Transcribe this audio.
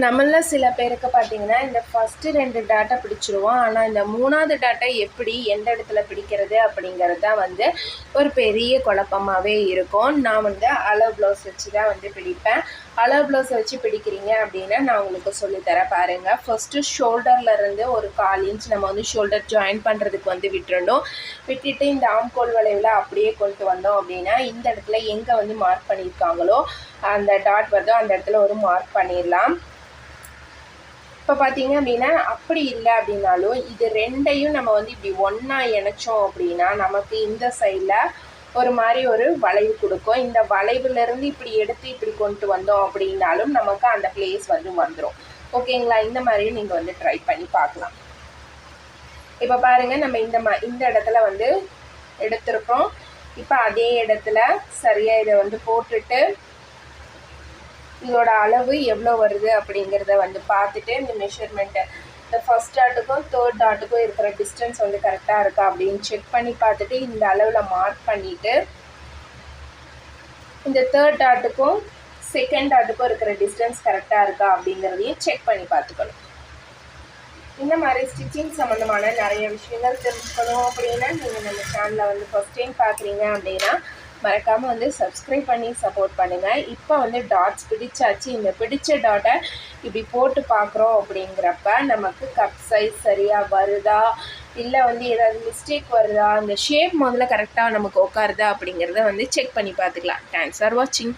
நம்மள சில பேருக்கு பார்த்தீங்கன்னா, இந்த ஃபர்ஸ்ட்டு 2 டாட்டை பிடிச்சிருவோம். ஆனா, இந்த 3வது டாட்டை எப்படி எந்த இடத்துல பிடிக்கிறது அப்படிங்கிறது தான் வந்து ஒரு பெரிய குழப்பமாவே இருக்கும். நான் வந்து அளவு ப்ளவுஸ் வச்சு தான் வந்து பிடிப்பேன். அளவு ப்ளவுஸ் வச்சு பிடிக்கிறீங்க அப்படின்னா, நான் உங்களுக்கு சொல்லித்தரேன் பாருங்கள். ஃபர்ஸ்ட்டு ஷோல்டர்லேருந்து ஒரு 1/4 இன்ச் நம்ம வந்து ஷோல்டர் ஜாயின் பண்ணுறதுக்கு வந்து விட்டுறணும். விட்டுட்டு இந்த ஆம்கோல் வளைவில் அப்படியே கொண்டு வந்தோம் அப்படின்னா, இந்த இடத்துல எங்கே வந்து மார்க் பண்ணியிருக்காங்களோ அந்த டாட் வருதோ அந்த இடத்துல ஒரு மார்க் பண்ணிடலாம். இப்போ பார்த்தீங்க அப்படின்னா அப்படி இல்லை அப்படின்னாலும் இது 2யும் நம்ம வந்து இப்படி ஒன்றா இணைச்சோம் அப்படின்னா நமக்கு இந்த சைடில் ஒரு மாதிரி ஒரு வளைவு கொடுக்கும். இந்த வளைவுலேருந்து இப்படி எடுத்து இப்படி கொண்டு வந்தோம் அப்படின்னாலும் நமக்கு அந்த பிளேஸ் வந்து வந்துடும். ஓகேங்களா? இந்த மாதிரியும் நீங்கள் வந்து ட்ரை பண்ணி பார்க்கலாம். இப்போ பாருங்கள், நம்ம இந்த இடத்துல வந்து எடுத்திருக்கோம். இப்போ அதே இடத்துல சரியாக இதை வந்து போட்டுட்டு இதோட அளவு எவ்வளோ வருது அப்படிங்கிறத வந்து பார்த்துட்டு இந்த மெஷர்மெண்ட்டை இந்த ஃபஸ்ட் டாட்டுக்கும் 3rd டாட்டுக்கும் இருக்கிற டிஸ்டன்ஸ் வந்து கரெக்டாக இருக்கா அப்படின்னு செக் பண்ணி பார்த்துட்டு இந்த அளவில் மார்க் பண்ணிவிட்டு இந்த 3rd டாட்டுக்கும் 2nd டாட்டுக்கும் இருக்கிற டிஸ்டன்ஸ் கரெக்டாக இருக்கா அப்படிங்கிறதையும் செக் பண்ணி பார்த்துக்கணும். இந்த மாதிரி ஸ்டிச்சிங் சம்மந்தமான நிறைய விஷயங்கள் தெரிஞ்சுக்கணும் அப்படின்னா நீங்கள் நம்ம சேனலை வந்து ஃபஸ்ட் டைம் பார்க்குறீங்க அப்படின்னா மறக்காமல் வந்து சப்ஸ்கிரைப் பண்ணி சப்போர்ட் பண்ணுங்கள். இப்போ வந்து டாட்ஸ் பிடிச்சாச்சு. இந்த பிடிச்ச டாட்டை இப்படி போட்டு பார்க்குறோம் அப்படிங்கிறப்ப நமக்கு கப் சைஸ் சரியாக வருதா, இல்லை வந்து ஏதாவது மிஸ்டேக் வருதா, அந்த ஷேப் முதல்ல கரெக்டாக நமக்கு உட்காருதா அப்படிங்கிறத வந்து செக் பண்ணி பார்த்துக்கலாம். தேங்க்ஸ் ஃபார் வாட்சிங்.